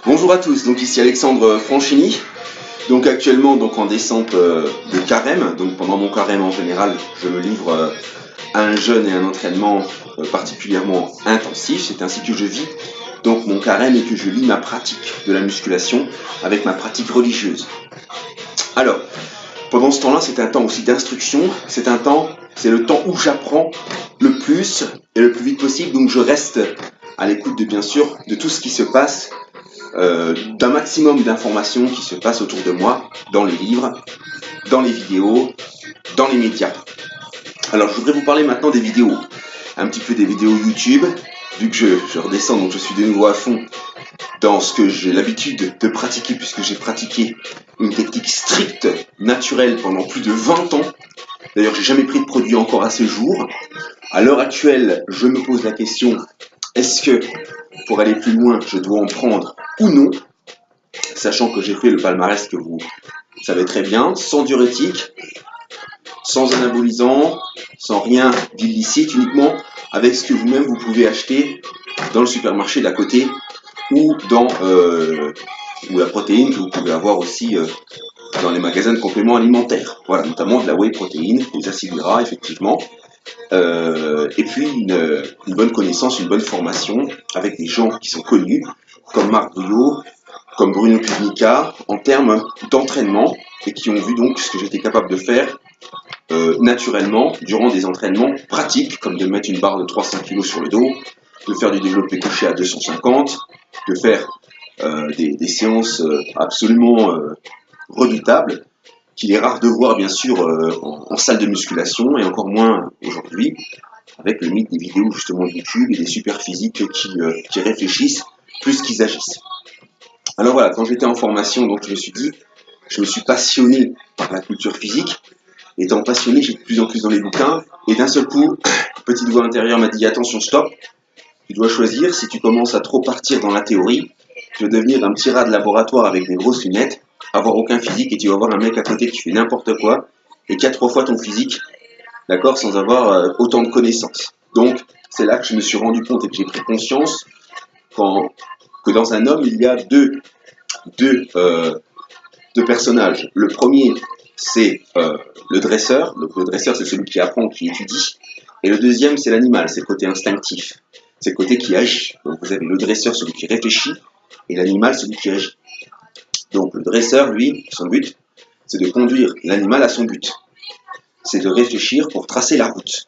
Bonjour à tous, donc ici Alexandre Franchini. Donc actuellement en descente de carême. Donc pendant mon carême en général, je me livre à un jeûne et un entraînement particulièrement intensif. C'est ainsi que je vis donc mon carême et que je lie ma pratique de la musculation avec ma pratique religieuse. Alors, pendant ce temps-là, c'est un temps aussi d'instruction. C'est le temps où j'apprends le plus et le plus vite possible. Donc je reste à l'écoute bien sûr de tout ce qui se passe. D'un maximum d'informations qui se passent autour de moi, dans les livres, dans les vidéos, dans les médias. Alors je voudrais vous parler maintenant des vidéos, un petit peu des vidéos YouTube, vu que je redescends, donc je suis de nouveau à fond dans ce que j'ai l'habitude de pratiquer, puisque j'ai pratiqué une technique stricte, naturelle, pendant plus de 20 ans. D'ailleurs, j'ai jamais pris de produit encore à ce jour. À l'heure actuelle, je me pose la question, est-ce que pour aller plus loin, je dois en prendre ou non, sachant que j'ai fait le palmarès que vous savez très bien, sans diurétique, sans anabolisant, sans rien d'illicite, uniquement avec ce que vous-même vous pouvez acheter dans le supermarché d'à côté ou dans ou la protéine que vous pouvez avoir aussi dans les magasins de compléments alimentaires. Voilà, notamment de la whey protéine, des acides gras, effectivement. Et puis une bonne connaissance, une bonne formation avec des gens qui sont connus, comme Marc Bouillot, comme Bruno Pivnica, en termes d'entraînement, et qui ont vu donc ce que j'étais capable de faire naturellement durant des entraînements pratiques, comme de mettre une barre de 300 kg sur le dos, de faire du développé couché à 250, de faire des séances absolument redoutables, qu'il est rare de voir bien sûr en salle de musculation, et encore moins aujourd'hui, avec le mythe des vidéos justement de YouTube et des super physiques qui réfléchissent plus qu'ils agissent. Alors voilà, quand j'étais en formation, donc je me suis passionné par la culture physique. Étant passionné, j'ai de plus en plus dans les bouquins, et d'un seul coup, petite voix intérieure m'a dit attention, stop, tu dois choisir. Si tu commences à trop partir dans la théorie, tu vas devenir un petit rat de laboratoire avec des grosses lunettes, avoir aucun physique, et tu vas avoir un mec à côté qui fait n'importe quoi et qui a 3 fois ton physique, d'accord, sans avoir autant de connaissances. Donc c'est là que je me suis rendu compte et que j'ai pris conscience que dans un homme il y a deux personnages. Le premier, c'est le dresseur. Donc, le dresseur, c'est celui qui apprend, qui étudie. Et le deuxième, c'est l'animal, c'est le côté instinctif, c'est le côté qui agit. Donc vous avez le dresseur, celui qui réfléchit, et l'animal, celui qui agit. Donc le dresseur, lui, son but, c'est de conduire l'animal à son but. C'est de réfléchir pour tracer la route.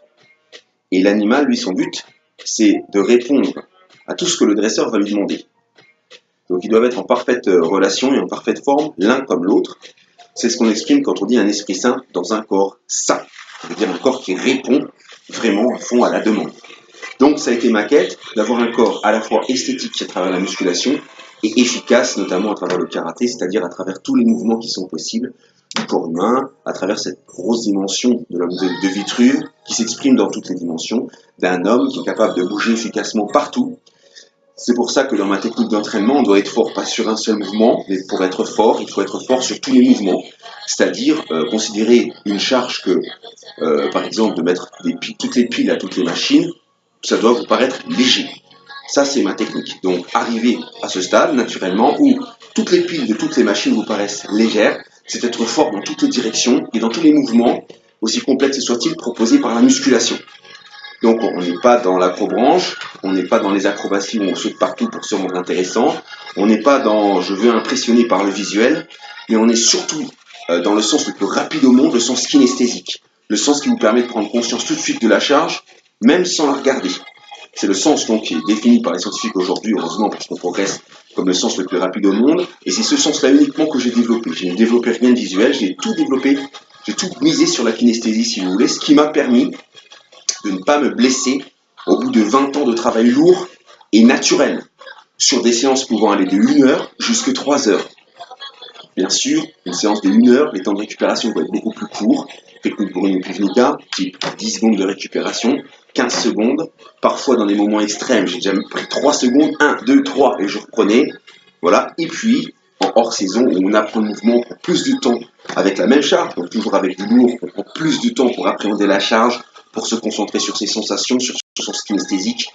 Et l'animal, lui, son but, c'est de répondre à tout ce que le dresseur va lui demander. Donc ils doivent être en parfaite relation et en parfaite forme, l'un comme l'autre. C'est ce qu'on exprime quand on dit un esprit sain dans un corps sain. Ça veut dire un corps qui répond vraiment à fond à la demande. Donc ça a été ma quête d'avoir un corps à la fois esthétique à travers la musculation et efficace, notamment à travers le karaté, c'est-à-dire à travers tous les mouvements qui sont possibles du corps humain, à travers cette grosse dimension de Vitruve qui s'exprime dans toutes les dimensions, d'un homme qui est capable de bouger efficacement partout. C'est pour ça que dans ma technique d'entraînement, on doit être fort pas sur un seul mouvement, mais pour être fort, il faut être fort sur tous les mouvements. C'est-à-dire considérer une charge que, par exemple, de mettre toutes les piles à toutes les machines, ça doit vous paraître léger. Ça, c'est ma technique. Donc, arriver à ce stade, naturellement, où toutes les piles de toutes les machines vous paraissent légères, c'est être fort dans toutes les directions et dans tous les mouvements, aussi complexes soient-ils, proposés par la musculation. Donc on n'est pas dans l'acrobranche, on n'est pas dans les acrobaties où on saute partout pour se rendre intéressant, on n'est pas dans je veux impressionner par le visuel, mais on est surtout dans le sens le plus rapide au monde, le sens kinesthésique, le sens qui vous permet de prendre conscience tout de suite de la charge, même sans la regarder. C'est le sens donc qui est défini par les scientifiques aujourd'hui, heureusement parce qu'on progresse, comme le sens le plus rapide au monde, et c'est ce sens-là uniquement que j'ai développé. Je n'ai développé rien de visuel, j'ai tout développé, j'ai tout misé sur la kinesthésie si vous voulez, ce qui m'a permis de ne pas me blesser au bout de 20 ans de travail lourd et naturel, sur des séances pouvant aller de 1 heure jusqu'à 3 heures. Bien sûr, une séance de 1 heure, les temps de récupération vont être beaucoup plus courts. Technique pour une Pivnica, type 10 secondes de récupération, 15 secondes. Parfois, dans des moments extrêmes, j'ai déjà pris 3 secondes, 1, 2, 3, et je reprenais. Voilà. Et puis, en hors saison, où on apprend le mouvement pour plus de temps avec la même charge, donc toujours avec du lourd, on prend plus de temps pour appréhender la charge, pour se concentrer sur ses sensations, sur son sens kinesthésique,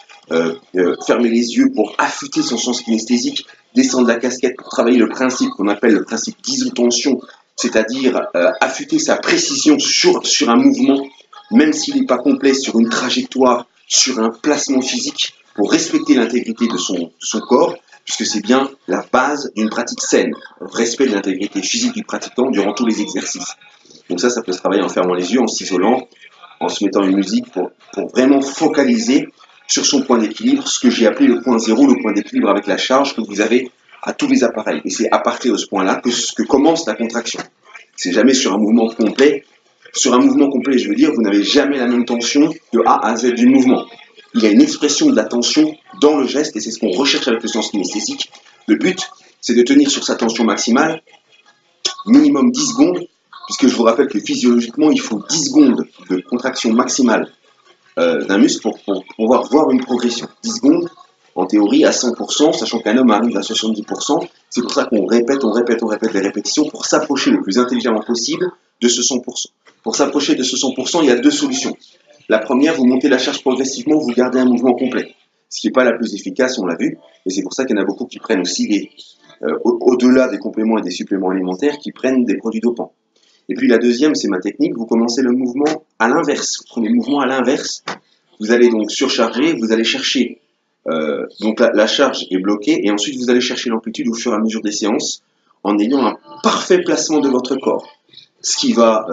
fermer les yeux pour affûter son sens kinesthésique, descendre la casquette pour travailler le principe qu'on appelle le principe d'isotension, c'est-à-dire affûter sa précision sur un mouvement, même s'il n'est pas complet, sur une trajectoire, sur un placement physique, pour respecter l'intégrité de son corps, puisque c'est bien la base d'une pratique saine, respect de l'intégrité physique du pratiquant durant tous les exercices. Donc ça peut se travailler en fermant les yeux, en s'isolant, en se mettant une musique pour vraiment focaliser sur son point d'équilibre, ce que j'ai appelé le point zéro, le point d'équilibre avec la charge que vous avez à tous les appareils. Et c'est à partir de ce point-là que commence la contraction. C'est jamais sur un mouvement complet. Sur un mouvement complet, je veux dire, vous n'avez jamais la même tension de A à Z du mouvement. Il y a une expression de la tension dans le geste, et c'est ce qu'on recherche avec le sens kinesthésique. Le but, c'est de tenir sur sa tension maximale, minimum 10 secondes, puisque je vous rappelle que physiologiquement, il faut 10 secondes de contraction maximale d'un muscle pour pouvoir voir une progression. 10 secondes, en théorie, à 100%, sachant qu'un homme arrive à 70%. C'est pour ça qu'on répète les répétitions pour s'approcher le plus intelligemment possible de ce 100%. Pour s'approcher de ce 100%, il y a deux solutions. La première, vous montez la charge progressivement, vous gardez un mouvement complet. Ce qui n'est pas la plus efficace, on l'a vu, et c'est pour ça qu'il y en a beaucoup qui prennent aussi au-delà des compléments et des suppléments alimentaires, qui prennent des produits dopants. Et puis la deuxième, c'est ma technique, vous commencez le mouvement à l'inverse. Vous prenez le mouvement à l'inverse, vous allez donc surcharger, vous allez chercher, donc la charge est bloquée, et ensuite vous allez chercher l'amplitude au fur et à mesure des séances, en ayant un parfait placement de votre corps. Ce qui va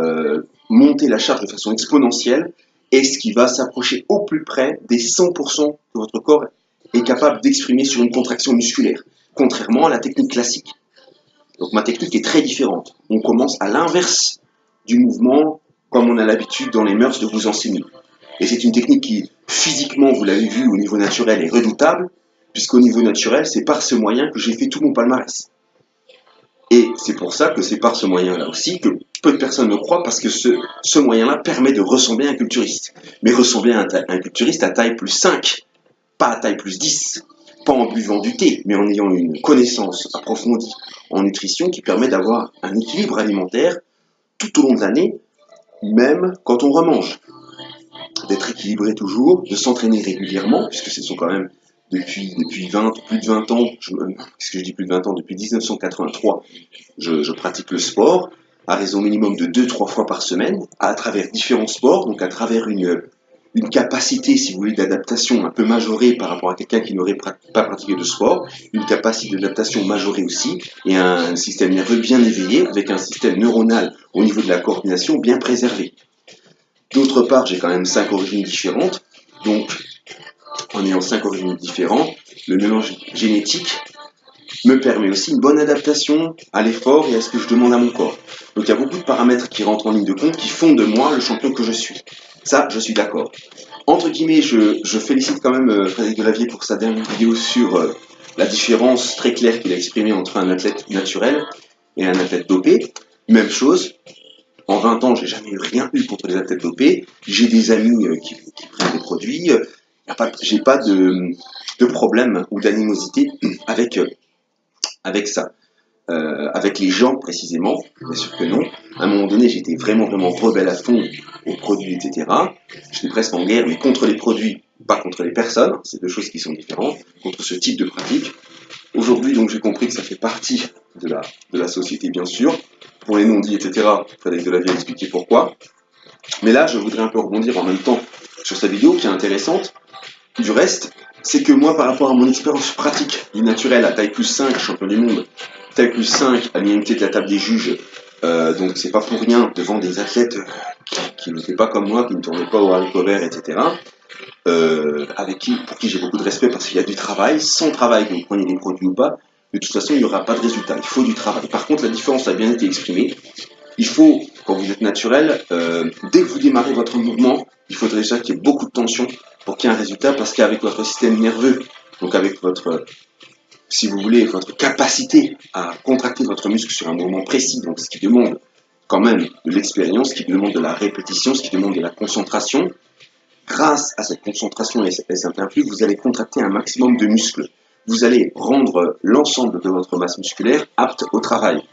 monter la charge de façon exponentielle, et ce qui va s'approcher au plus près des 100% que votre corps est capable d'exprimer sur une contraction musculaire, contrairement à la technique classique. Donc ma technique est très différente. On commence à l'inverse du mouvement, comme on a l'habitude dans les mœurs de vous enseigner. Et c'est une technique qui, physiquement, vous l'avez vu, au niveau naturel, est redoutable, puisqu'au niveau naturel, c'est par ce moyen que j'ai fait tout mon palmarès. Et c'est pour ça que c'est par ce moyen-là aussi que peu de personnes me croient, parce que ce moyen-là permet de ressembler à un culturiste. Mais ressembler à un culturiste à taille plus 5, pas à taille plus 10. Pas en buvant du thé, mais en ayant une connaissance approfondie en nutrition qui permet d'avoir un équilibre alimentaire tout au long de l'année, même quand on remange. D'être équilibré toujours, de s'entraîner régulièrement, puisque ce sont quand même depuis plus de 20 ans, qu'est-ce que je dis plus de 20 ans, depuis 1983, je pratique le sport, à raison minimum de 2-3 fois par semaine, à travers différents sports, donc à travers une capacité, si vous voulez, d'adaptation un peu majorée par rapport à quelqu'un qui n'aurait pas pratiqué de sport, une capacité d'adaptation majorée aussi, et un système nerveux bien éveillé, avec un système neuronal au niveau de la coordination bien préservé. D'autre part, j'ai quand même 5 origines différentes, donc en ayant 5 origines différentes, le mélange génétique me permet aussi une bonne adaptation à l'effort et à ce que je demande à mon corps. Donc il y a beaucoup de paramètres qui rentrent en ligne de compte, qui font de moi le champion que je suis. Ça, je suis d'accord. Entre guillemets, je félicite quand même Frédéric Delavier pour sa dernière vidéo sur la différence très claire qu'il a exprimée entre un athlète naturel et un athlète dopé. Même chose, en 20 ans, j'ai jamais rien eu contre les athlètes dopés. J'ai des amis qui prennent des produits. J'ai pas de problème ou d'animosité avec ça. Avec les gens précisément, bien sûr que non. À un moment donné, j'étais vraiment rebelle à fond aux produits, etc. J'étais presque en guerre, mais contre les produits, pas contre les personnes. C'est deux choses qui sont différentes, contre ce type de pratique. Aujourd'hui, donc, j'ai compris que ça fait partie de la société, bien sûr. Pour les non-dits, etc., Frédéric Delavier a expliqué pourquoi. Mais là, je voudrais un peu rebondir en même temps sur cette vidéo qui est intéressante. Du reste, c'est que moi, par rapport à mon expérience pratique du naturel à taille plus 5, champion du monde, taille plus 5 à l'IMT de la table des juges, donc c'est pas pour rien devant des athlètes qui n'étaient pas comme moi, qui ne tournaient pas au haricot vert, etc., pour qui j'ai beaucoup de respect parce qu'il y a du travail. Sans travail, que vous preniez des produits ou pas, de toute façon, il n'y aura pas de résultat. Il faut du travail. Par contre, la différence a bien été exprimée. Il faut, quand vous êtes naturel, dès que vous démarrez votre mouvement, il faudrait déjà qu'il y ait beaucoup de tension pour qu'il y ait un résultat, parce qu'avec votre système nerveux, donc avec votre, si vous voulez, votre capacité à contracter votre muscle sur un moment précis, donc ce qui demande quand même de l'expérience, ce qui demande de la répétition, ce qui demande de la concentration, grâce à cette concentration et cet influx, vous allez contracter un maximum de muscles. Vous allez rendre l'ensemble de votre masse musculaire apte au travail,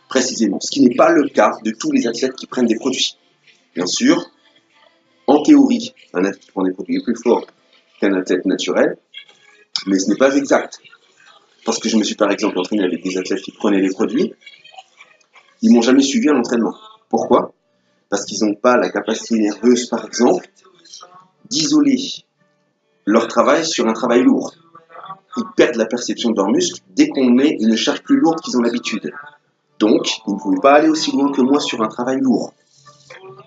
précisément. Ce qui n'est pas le cas de tous les athlètes qui prennent des produits. Bien sûr, en théorie, un athlète qui prend des produits est plus fort qu'un athlète naturel, mais ce n'est pas exact. Parce que je me suis par exemple entraîné avec des athlètes qui prenaient les produits, ils m'ont jamais suivi à l'entraînement. Pourquoi? Parce qu'ils n'ont pas la capacité nerveuse, par exemple, d'isoler leur travail sur un travail lourd. Ils perdent la perception de leurs muscles dès qu'on met une charge plus lourde qu'ils ont l'habitude. Donc, ils ne pouvaient pas aller aussi loin que moi sur un travail lourd.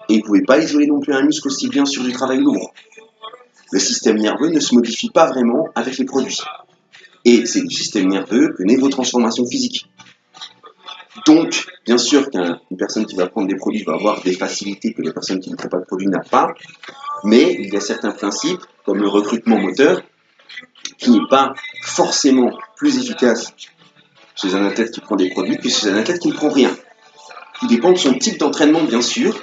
Et ils ne pouvaient pas isoler non plus un muscle aussi bien sur du travail lourd. Le système nerveux ne se modifie pas vraiment avec les produits. Et c'est du système nerveux que naît vos transformations physiques. Donc, bien sûr qu'une personne qui va prendre des produits va avoir des facilités que la personne qui ne prend pas de produits n'a pas, mais il y a certains principes, comme le recrutement moteur, qui n'est pas forcément plus efficace chez un athlète qui prend des produits que chez un athlète qui ne prend rien. Tout dépend de son type d'entraînement, bien sûr,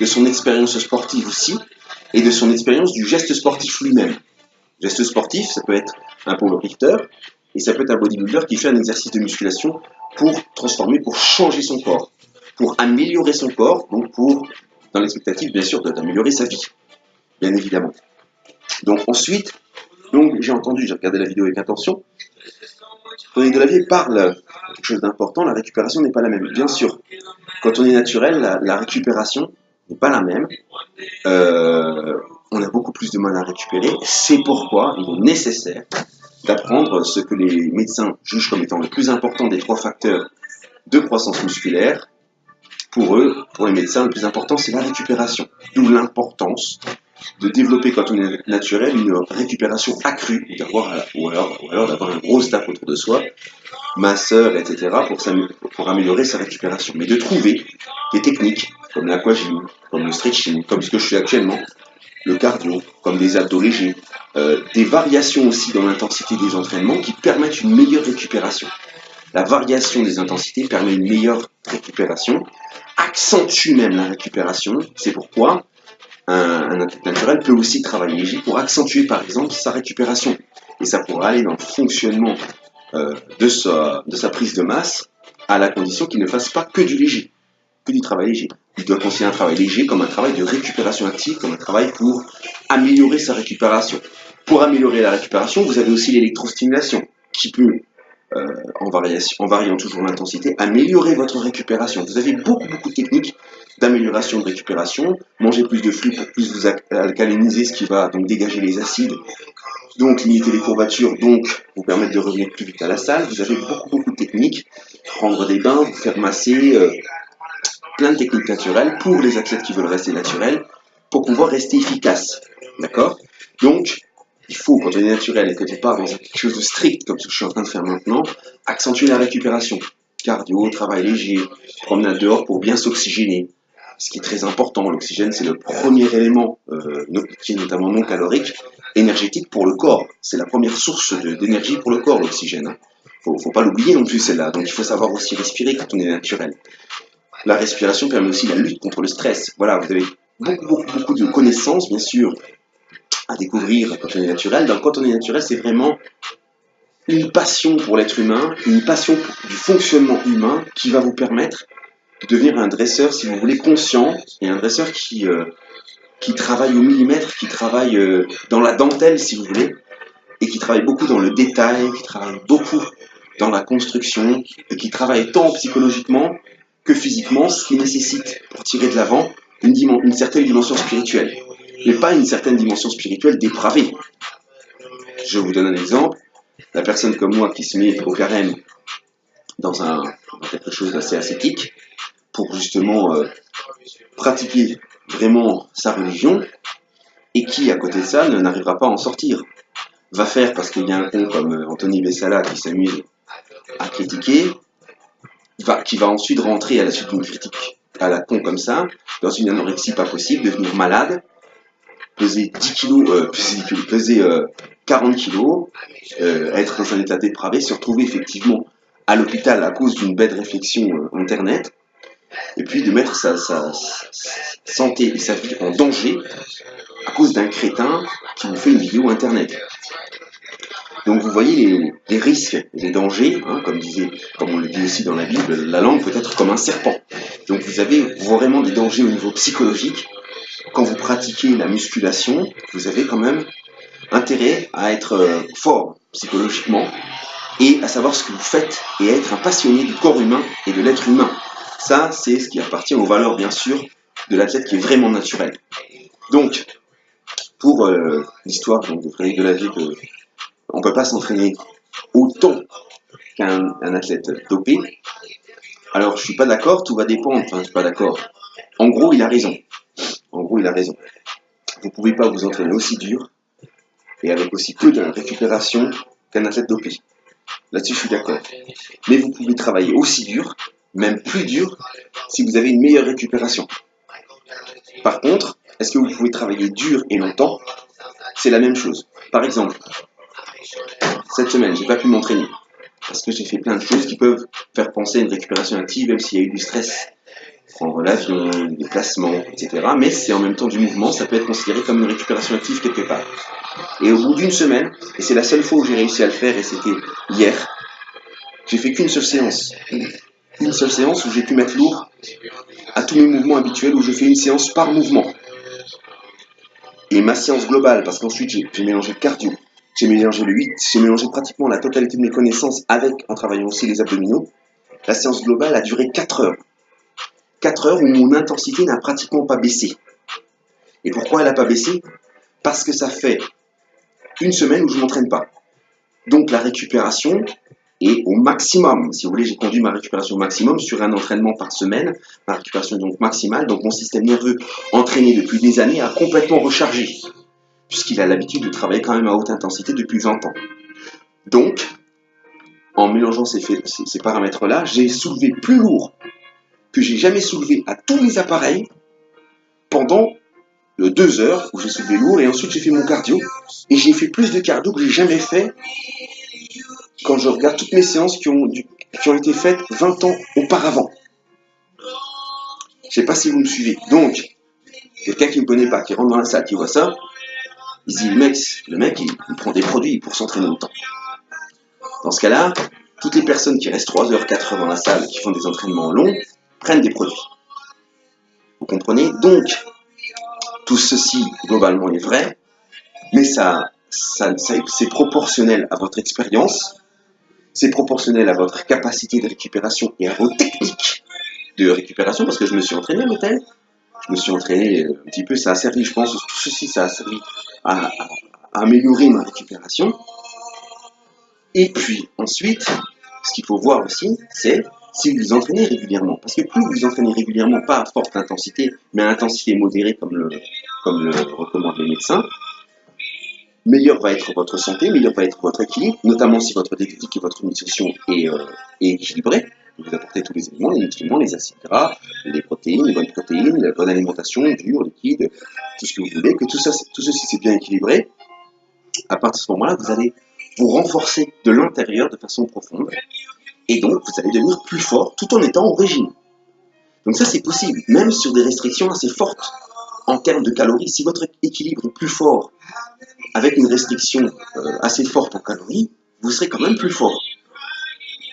de son expérience sportive aussi, et de son expérience du geste sportif lui-même. Geste sportif, ça peut être un powerlifter, et ça peut être un bodybuilder qui fait un exercice de musculation pour transformer, pour changer son corps, pour améliorer son corps, donc dans l'expectative, bien sûr, d'améliorer sa vie, bien évidemment. Donc ensuite, j'ai regardé la vidéo avec attention, Tony Delavier parle de quelque chose d'important, la récupération n'est pas la même. Bien sûr, quand on est naturel, la récupération n'est pas la même. On a beaucoup plus de mal à récupérer. C'est pourquoi il est nécessaire d'apprendre ce que les médecins jugent comme étant le plus important des 3 facteurs de croissance musculaire. Pour eux, pour les médecins, le plus important, c'est la récupération. D'où l'importance de développer, quand on est naturel, une récupération accrue, ou alors d'avoir un gros staff autour de soi, masseur, etc., pour améliorer sa récupération. Mais de trouver des techniques, comme l'aquagym, comme le stretching, comme ce que je fais actuellement, le cardio, comme des abdos légers, des variations aussi dans l'intensité des entraînements qui permettent une meilleure récupération. La variation des intensités permet une meilleure récupération, accentue même la récupération. C'est pourquoi un athlète naturel peut aussi travailler léger pour accentuer par exemple sa récupération. Et ça pourra aller dans le fonctionnement de sa prise de masse, à la condition qu'il ne fasse pas que du léger, que du travail léger. Il doit considérer un travail léger comme un travail de récupération active, comme un travail pour améliorer sa récupération. Pour améliorer la récupération, vous avez aussi l'électrostimulation, qui peut, en variant toujours l'intensité, améliorer votre récupération. Vous avez beaucoup de techniques d'amélioration de récupération. Manger plus de fruits pour plus vous alcaliniser, ce qui va donc dégager les acides, donc limiter les courbatures, donc vous permettre de revenir plus vite à la salle. Vous avez beaucoup de techniques, prendre des bains, vous faire masser, plein de techniques naturelles pour les athlètes qui veulent rester naturels, pour pouvoir rester efficaces. D'accord? Donc, il faut, quand on est naturel et que tu pars dans quelque chose de strict, comme ce que je suis en train de faire maintenant, accentuer la récupération. Cardio, travail léger, promenade dehors pour bien s'oxygéner. Ce qui est très important, l'oxygène, c'est le premier élément, qui est notamment non calorique, énergétique pour le corps. C'est la première source d'énergie pour le corps, l'oxygène. Faut pas l'oublier non plus, celle-là. Donc il faut savoir aussi respirer quand on est naturel. La respiration permet aussi la lutte contre le stress. Voilà, vous avez beaucoup de connaissances, bien sûr, à découvrir quand on est naturel. Donc quand on est naturel, c'est vraiment une passion pour l'être humain, une passion du fonctionnement humain qui va vous permettre de devenir un dresseur, si vous voulez, conscient, et un dresseur qui travaille au millimètre, qui travaille dans la dentelle, si vous voulez, et qui travaille beaucoup dans le détail, qui travaille beaucoup dans la construction, et qui travaille tant psychologiquement que physiquement, ce qui nécessite, pour tirer de l'avant, une certaine dimension spirituelle, mais pas une certaine dimension spirituelle dépravée. Je vous donne un exemple. La personne comme moi qui se met au carême dans quelque chose d'assez ascétique, pour justement pratiquer vraiment sa religion, et qui, à côté de ça, n'arrivera pas à en sortir. Va faire, parce qu'il y a un con comme Anthony Bessala qui s'amuse à critiquer, qui va ensuite rentrer à la suite d'une critique à la con comme ça, dans une anorexie pas possible, devenir malade, peser 10 kilos, peser 40 kilos, être dans un état dépravé, se retrouver effectivement à l'hôpital à cause d'une bête réflexion internet, et puis de mettre sa santé et sa vie en danger à cause d'un crétin qui vous fait une vidéo internet. Donc vous voyez les risques et les dangers, hein, comme on le dit aussi dans la Bible, la langue peut être comme un serpent. Donc vous avez vraiment des dangers au niveau psychologique. Quand vous pratiquez la musculation, vous avez quand même intérêt à être fort psychologiquement et à savoir ce que vous faites et à être un passionné du corps humain et de l'être humain. Ça, c'est ce qui appartient aux valeurs, bien sûr, de l'athlète qui est vraiment naturel. Donc, pour l'histoire de Frédéric Delavier, on ne peut pas s'entraîner autant qu'un athlète dopé. Alors, je suis pas d'accord, tout va dépendre. Enfin, je suis pas d'accord. En gros, il a raison. En gros, il a raison. Vous pouvez pas vous entraîner aussi dur et avec aussi peu de récupération qu'un athlète dopé. Là-dessus, je suis d'accord. Mais vous pouvez travailler aussi dur, même plus dur, si vous avez une meilleure récupération. Par contre, est-ce que vous pouvez travailler dur et longtemps? C'est la même chose. Par exemple, cette semaine, j'ai pas pu m'entraîner parce que j'ai fait plein de choses qui peuvent faire penser à une récupération active, même s'il y a eu du stress, prendre l'avion, des déplacements, etc. Mais c'est en même temps du mouvement, ça peut être considéré comme une récupération active quelque part. Et au bout d'une semaine, et c'est la seule fois où j'ai réussi à le faire, et c'était hier, j'ai fait qu'une seule séance. Une seule séance où j'ai pu mettre lourd à tous mes mouvements habituels, où je fais une séance par mouvement. Et ma séance globale, parce qu'ensuite j'ai mélangé le cardio, j'ai mélangé le 8, j'ai mélangé pratiquement la totalité de mes connaissances en travaillant aussi les abdominaux. La séance globale a duré 4 heures. 4 heures où mon intensité n'a pratiquement pas baissé. Et pourquoi elle n'a pas baissé? Parce que ça fait une semaine où je ne m'entraîne pas. Donc la récupération est au maximum. Si vous voulez, j'ai conduit ma récupération au maximum sur un entraînement par semaine. Ma récupération est donc maximale. Donc mon système nerveux entraîné depuis des années a complètement rechargé. Puisqu'il a l'habitude de travailler quand même à haute intensité depuis 20 ans. Donc, en mélangeant ces paramètres-là, j'ai soulevé plus lourd que j'ai jamais soulevé à tous les appareils pendant 2 heures où j'ai soulevé lourd et ensuite j'ai fait mon cardio et j'ai fait plus de cardio que j'ai jamais fait quand je regarde toutes mes séances qui ont été faites 20 ans auparavant. Je sais pas si vous me suivez. Donc, quelqu'un qui ne me connaît pas, qui rentre dans la salle, qui voit ça, il se dit le mec il prend des produits pour s'entraîner autant. Dans ce cas-là, toutes les personnes qui restent 3 heures, 4 heures dans la salle, qui font des entraînements longs, prennent des produits. Vous comprenez? Donc, tout ceci, globalement, est vrai, mais c'est proportionnel à votre expérience, c'est proportionnel à votre capacité de récupération et à vos techniques de récupération, parce que je me suis entraîné à l'hôtel, je me suis entraîné un petit peu, ça a servi, je pense, tout ceci, ça a servi à améliorer ma récupération. Et puis, ensuite, ce qu'il faut voir aussi, c'est si vous vous entraînez régulièrement. Parce que plus vous vous entraînez régulièrement, pas à forte intensité, mais à intensité modérée comme le recommandent les médecins, meilleure va être votre santé, meilleur va être votre équilibre, notamment si votre diététique et votre nutrition est équilibrée. Vous apportez tous les éléments, les nutriments, les acides gras, les protéines, les bonnes protéines, la bonne alimentation, dure, liquide, tout ce que vous voulez, que tout ceci c'est bien équilibré. À partir de ce moment-là, vous allez vous renforcer de l'intérieur de façon profonde. Et donc, vous allez devenir plus fort tout en étant au régime. Donc ça, c'est possible, même sur des restrictions assez fortes en termes de calories. Si votre équilibre est plus fort avec une restriction assez forte en calories, vous serez quand même plus fort.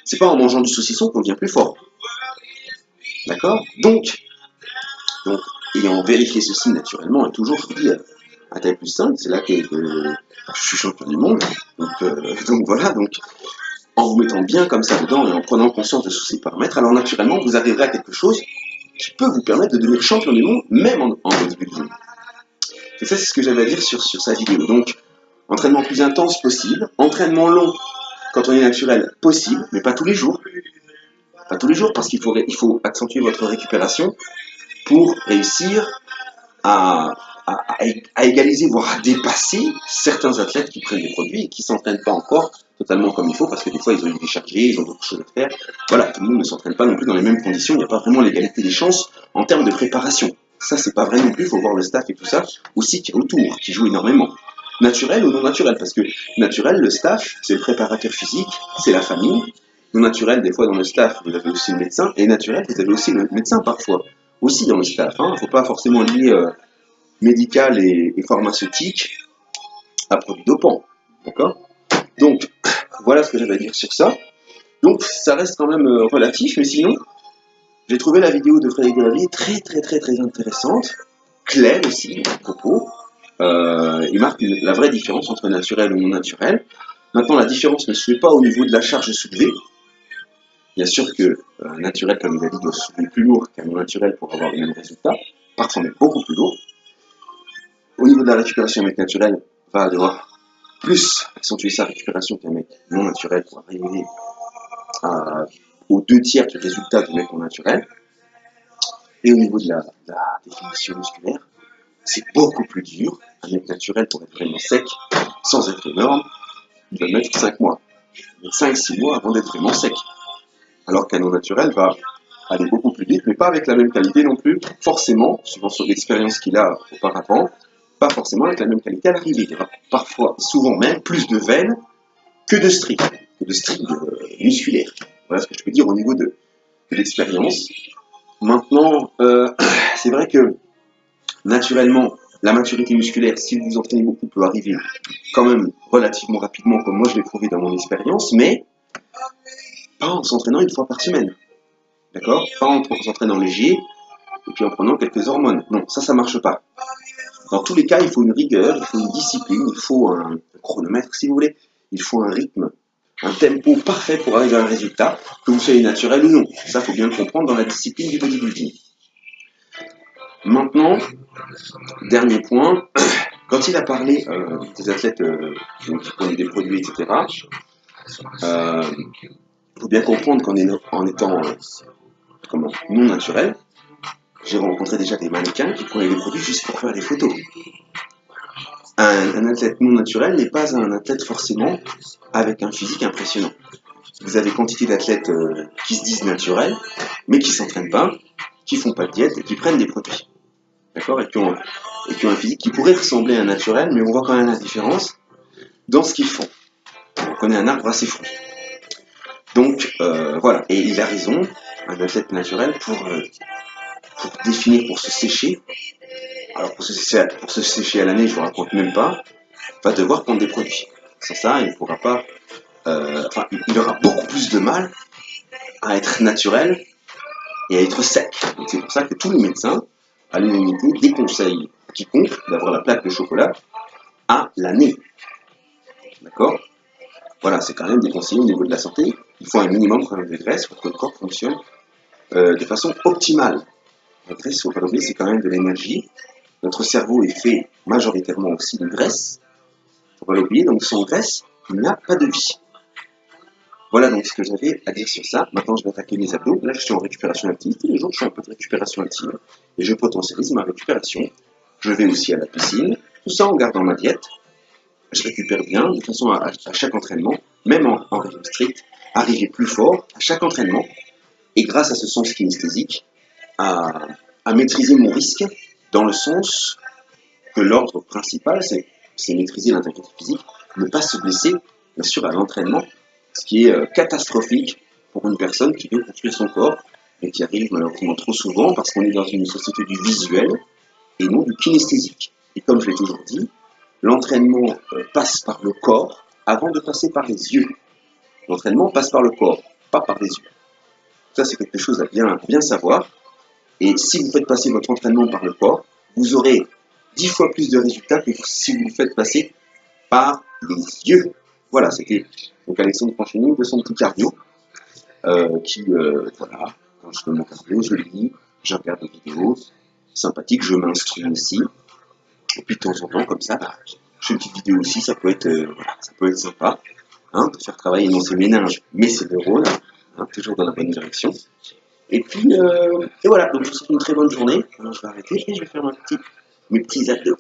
C'est pas en mangeant du saucisson qu'on devient plus fort. D'accord? Donc, ayant vérifié ceci naturellement et toujours dit à taille plus 5, c'est là que je suis champion du monde. Donc voilà, en vous mettant bien comme ça dedans et en prenant conscience de tous ces paramètres, alors naturellement, vous arriverez à quelque chose qui peut vous permettre de devenir champion du monde, même en bodybuilding. Et ça, c'est ce que j'avais à dire sur sa vidéo. Donc, entraînement plus intense possible, entraînement long quand on est naturel possible, mais pas tous les jours. Pas tous les jours, parce qu'il faut accentuer votre récupération pour réussir à égaliser, voire à dépasser certains athlètes qui prennent des produits et qui ne s'entraînent pas encore totalement comme il faut, parce que des fois ils ont été déchargés, ils ont d'autres choses à faire. Voilà, tout le monde ne s'entraîne pas non plus dans les mêmes conditions, il n'y a pas vraiment l'égalité des chances en termes de préparation. Ça, c'est pas vrai non plus, il faut voir le staff et tout ça aussi qui est autour, qui joue énormément. Naturel ou non naturel, parce que naturel, le staff, c'est le préparateur physique, c'est la famille. Non naturel, des fois dans le staff, vous avez aussi le médecin, et naturel, vous avez aussi le médecin parfois, aussi dans le staff. Il ne faut pas forcément lier médical et pharmaceutique à produits dopants. D'accord? Donc, voilà ce que j'avais à dire sur ça. Donc, ça reste quand même relatif, mais sinon, j'ai trouvé la vidéo de Frédéric Delavier très intéressante, claire aussi, à propos. il marque la vraie différence entre naturel et non naturel. Maintenant, la différence ne se fait pas au niveau de la charge soulevée. Bien sûr que naturel, comme il a dit, doit soulever plus lourd qu'un non naturel pour avoir le même résultat. Parfois, même beaucoup plus lourd. Au niveau de la récupération, un mec naturel va devoir plus accentuer sa récupération qu'un mec non naturel pour arriver aux 2 tiers du résultat du mec non naturel. Et au niveau de la définition musculaire, c'est beaucoup plus dur. Un mec naturel, pour être vraiment sec, sans être énorme, il va mettre 5 mois. 5-6 mois avant d'être vraiment sec. Alors qu'un non naturel va aller beaucoup plus vite, mais pas avec la même qualité non plus, forcément, suivant l'expérience qu'il a auparavant, pas forcément avec la même qualité à l'arrivée. Il y aura parfois, souvent même, plus de veines que de stries musculaires. Voilà ce que je peux dire au niveau de l'expérience. Maintenant, c'est vrai que naturellement, la maturité musculaire, si vous vous entraînez beaucoup, peut arriver quand même relativement rapidement, comme moi je l'ai prouvé dans mon expérience, mais pas en s'entraînant une fois par semaine. D'accord? Pas en s'entraînant léger et puis en prenant quelques hormones. Non, ça marche pas. Dans tous les cas, il faut une rigueur, il faut une discipline, il faut un chronomètre si vous voulez, il faut un rythme, un tempo parfait pour arriver à un résultat, que vous soyez naturel ou non. Ça, il faut bien le comprendre dans la discipline du bodybuilding. Maintenant, dernier point, quand il a parlé des athlètes qui prenaient des produits, etc., il faut bien comprendre qu'en étant non naturel, j'ai rencontré déjà des mannequins qui prenaient des produits juste pour faire des photos. Un athlète non naturel n'est pas un athlète forcément avec un physique impressionnant. Vous avez quantité d'athlètes qui se disent naturels, mais qui ne s'entraînent pas, qui font pas de diète et qui prennent des produits. D'accord, et qui ont un physique qui pourrait ressembler à un naturel, mais on voit quand même la différence dans ce qu'ils font. On connaît un arbre assez fou. Donc voilà, et il a raison, un athlète naturel pour définir, pour se sécher. Alors pour se sécher à l'année, je vous raconte même pas, va devoir prendre des produits. Sans ça, il ne pourra pas. Il aura beaucoup plus de mal à être naturel et à être sec. Donc c'est pour ça que tous les médecins, à l'unanimité, déconseillent à quiconque d'avoir la plaque de chocolat à l'année. D'accord? Voilà, c'est quand même déconseillé au niveau de la santé. Il faut un minimum quand même de graisse pour que le corps fonctionne de façon optimale. La graisse, il ne faut pas l'oublier, c'est quand même de l'énergie. Notre cerveau est fait majoritairement aussi de graisse. Il ne faut pas l'oublier, donc sans graisse, il n'y a pas de vie. Voilà donc ce que j'avais à dire sur ça. Maintenant, je vais attaquer mes abdos. Là, je suis en récupération active. Tous les jours, je fais un peu de récupération active. Et je potentialise ma récupération. Je vais aussi à la piscine. Tout ça en gardant ma diète. Je récupère bien, de façon à chaque entraînement, même en régime strict, arriver plus fort à chaque entraînement. Et grâce à ce sens kinesthésique, à maîtriser mon risque dans le sens que l'ordre principal, c'est maîtriser l'intégrité physique, ne pas se blesser, bien sûr, à l'entraînement, ce qui est catastrophique pour une personne qui veut construire son corps et qui arrive malheureusement trop souvent parce qu'on est dans une société du visuel et non du kinesthésique. Et comme je l'ai toujours dit, l'entraînement passe par le corps avant de passer par les yeux. L'entraînement passe par le corps, pas par les yeux. Ça, c'est quelque chose à bien savoir. Et si vous faites passer votre entraînement par le corps, vous aurez 10 fois plus de résultats que si vous le faites passer par les yeux. Voilà, c'était donc Alexandre Franchini de son petit cardio. Voilà, quand je fais mon cardio, je lis, je regarde des vidéos sympathiques, je m'instruis aussi. Et puis de temps en temps, comme ça, je fais une petite vidéo aussi, ça peut être sympa, hein, de faire travailler non ses méninges, mais ses neurones, hein, toujours dans la bonne direction. Et puis, et voilà, donc je vous souhaite une très bonne journée. Alors, je vais arrêter et je vais faire mes petits abdos.